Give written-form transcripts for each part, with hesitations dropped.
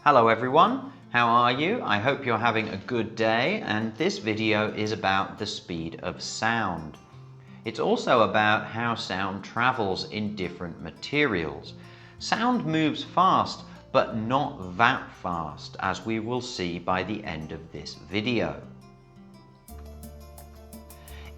Hello everyone, how are you? I hope you're having a good day, and this video is about the speed of sound. It's also about how sound travels in different materials. Sound moves fast, but not that fast, as we will see by the end of this video.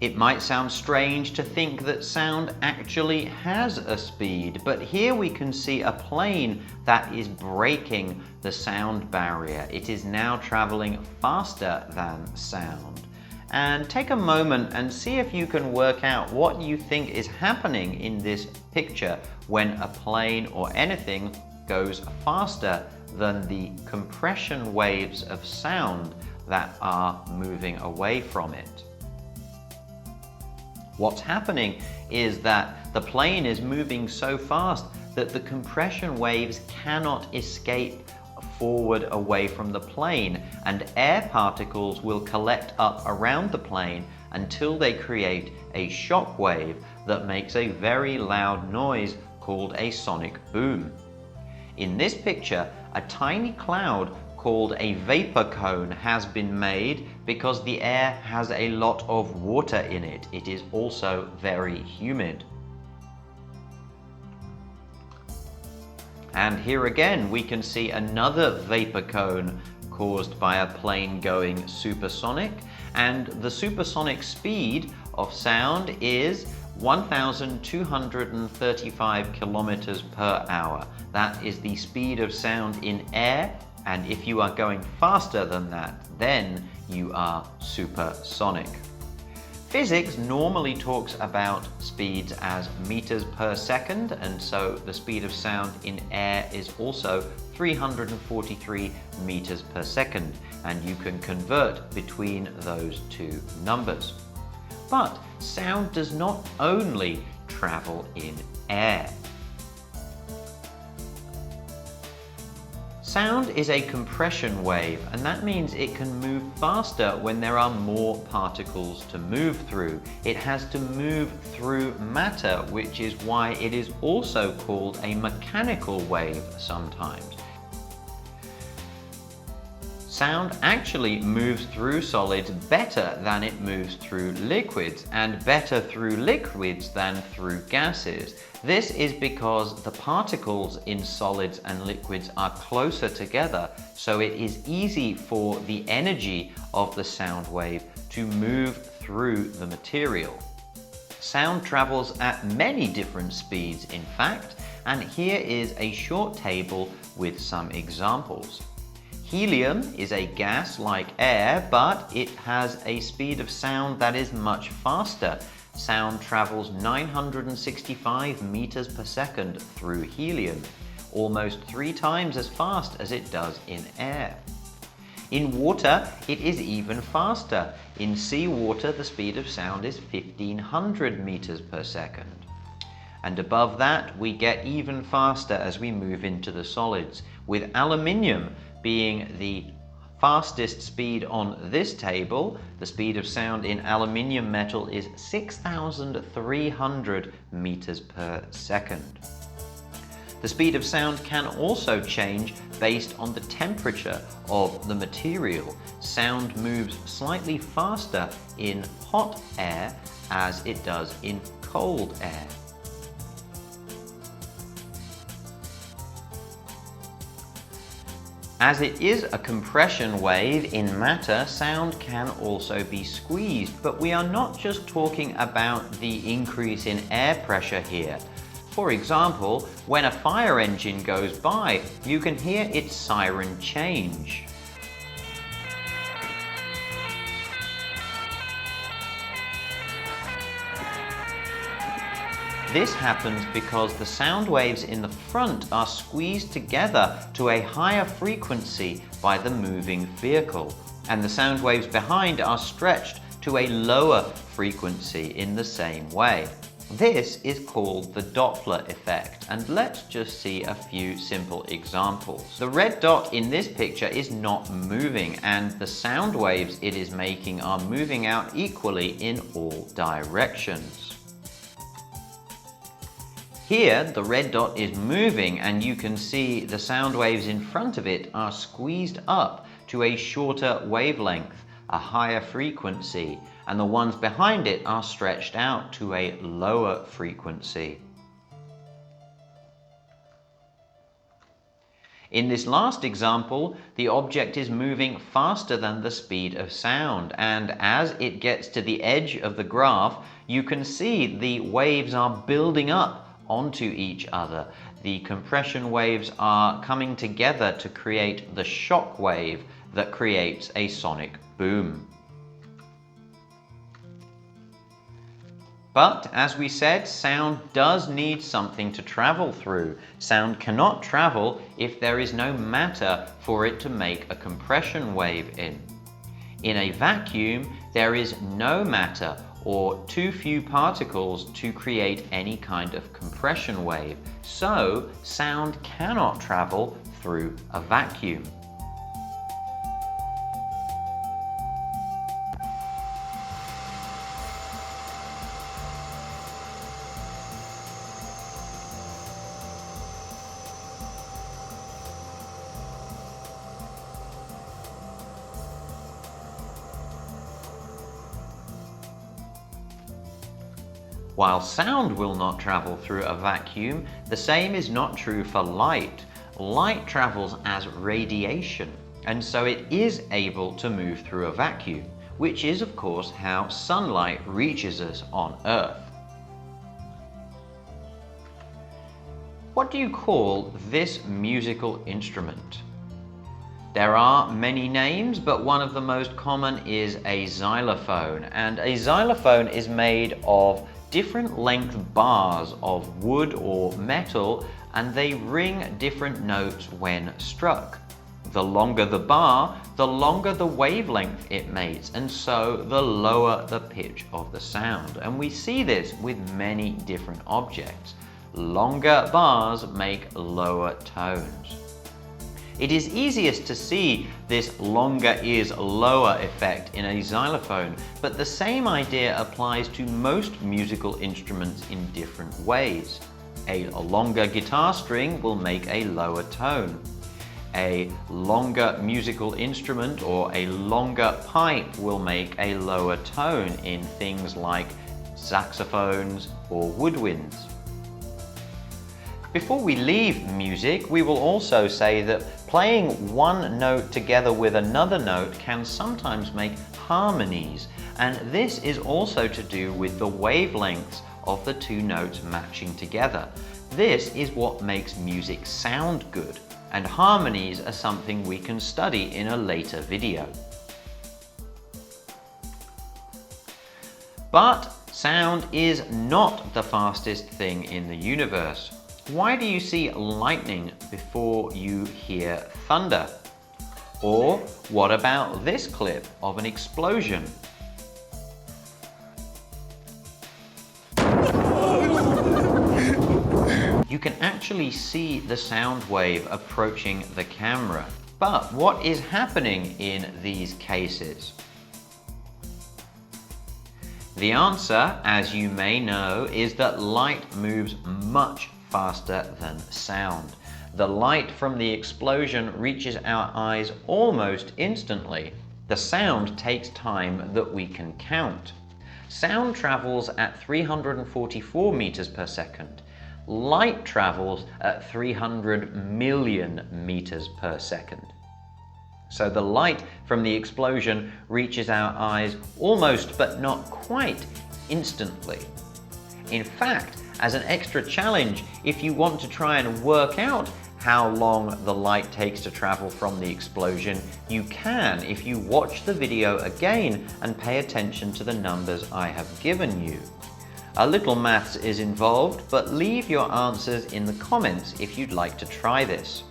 It might sound strange to think that sound actually has a speed, but here we can see a plane that is breaking the sound barrier. It is now traveling faster than sound. And take a moment and see if you can work out what you think is happening in this picture when a plane or anything goes faster than the compression waves of sound that are moving away from it. What's happening is that the plane is moving so fast that the compression waves cannot escape forward away from the plane, and air particles will collect up around the plane until they create a shock wave that makes a very loud noise called a sonic boom. In this picture, a tiny cloud called a vapor cone has been made because the air has a lot of water in it. It is also very humid. And here again we can see another vapor cone caused by a plane going supersonic, and the supersonic speed of sound is 1,235 kilometers per hour. That is the speed of sound in air. And if you are going faster than that, then you are supersonic. Physics normally talks about speeds as meters per second, and so the speed of sound in air is also 343 meters per second, and you can convert between those two numbers. But sound does not only travel in air. Sound is a compression wave, and that means it can move faster when there are more particles to move through. It has to move through matter, which is why it is also called a mechanical wave sometimes. Sound actually moves through solids better than it moves through liquids, and better through liquids than through gases. This is because the particles in solids and liquids are closer together, so it is easy for the energy of the sound wave to move through the material. Sound travels at many different speeds, in fact, and here is a short table with some examples. Helium is a gas like air, but it has a speed of sound that is much faster. Sound travels 965 meters per second through helium, almost 3 times as fast as it does in air. In water, it is even faster. In seawater, the speed of sound is 1,500 meters per second. And above that, we get even faster as we move into the solids, with aluminium being the fastest speed on this table. The speed of sound in aluminium metal is 6,300 meters per second. The speed of sound can also change based on the temperature of the material. Sound moves slightly faster in hot air as it does in cold air. As it is a compression wave in matter, sound can also be squeezed, but we are not just talking about the increase in air pressure here. For example, when a fire engine goes by, you can hear its siren change. This happens because the sound waves in the front are squeezed together to a higher frequency by the moving vehicle, and the sound waves behind are stretched to a lower frequency in the same way. This is called the Doppler effect, and let's just see a few simple examples. The red dot in this picture is not moving, and the sound waves it is making are moving out equally in all directions. Here, the red dot is moving, and you can see the sound waves in front of it are squeezed up to a shorter wavelength, a higher frequency, and the ones behind it are stretched out to a lower frequency. In this last example, the object is moving faster than the speed of sound, and as it gets to the edge of the graph, you can see the waves are building up onto each other. The compression waves are coming together to create the shock wave that creates a sonic boom. But, as we said, sound does need something to travel through. Sound cannot travel if there is no matter for it to make a compression wave in. In a vacuum, there is no matter or too few particles to create any kind of compression wave, so sound cannot travel through a vacuum. While sound will not travel through a vacuum, the same is not true for light. Light travels as radiation, and so it is able to move through a vacuum, which is of course how sunlight reaches us on Earth. What do you call this musical instrument? There are many names, but one of the most common is a xylophone, and a xylophone is made of different length bars of wood or metal, and they ring different notes when struck. The longer the bar, the longer the wavelength it makes, and so the lower the pitch of the sound. And we see this with many different objects. Longer bars make lower tones. It is easiest to see this longer is lower effect in a xylophone, but the same idea applies to most musical instruments in different ways. A longer guitar string will make a lower tone. A longer musical instrument or a longer pipe will make a lower tone in things like saxophones or woodwinds. Before we leave music, we will also say that playing one note together with another note can sometimes make harmonies, and this is also to do with the wavelengths of the two notes matching together. This is what makes music sound good, and harmonies are something we can study in a later video. But sound is not the fastest thing in the universe. Why do you see lightning before you hear thunder? Or what about this clip of an explosion? You can actually see the sound wave approaching the camera. But what is happening in these cases? The answer, as you may know, is that light moves much faster than sound. The light from the explosion reaches our eyes almost instantly. The sound takes time that we can count. Sound travels at 344 meters per second. Light travels at 300 million meters per second. So the light from the explosion reaches our eyes almost but not quite instantly. In fact, as an extra challenge, if you want to try and work out how long the light takes to travel from the explosion, you can if you watch the video again and pay attention to the numbers I have given you. A little maths is involved, but leave your answers in the comments if you'd like to try this.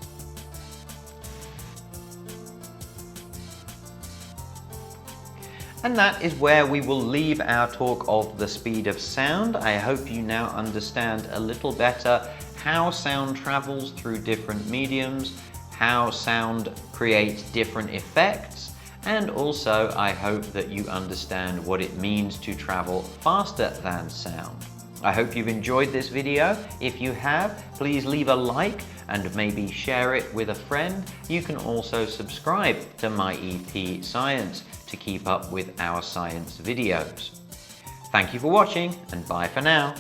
And that is where we will leave our talk of the speed of sound. I hope you now understand a little better how sound travels through different mediums, how sound creates different effects, and also I hope that you understand what it means to travel faster than sound. I hope you've enjoyed this video. If you have, please leave a like and maybe share it with a friend. You can also subscribe to MYEPScience to keep up with our science videos. Thank you for watching, and bye for now.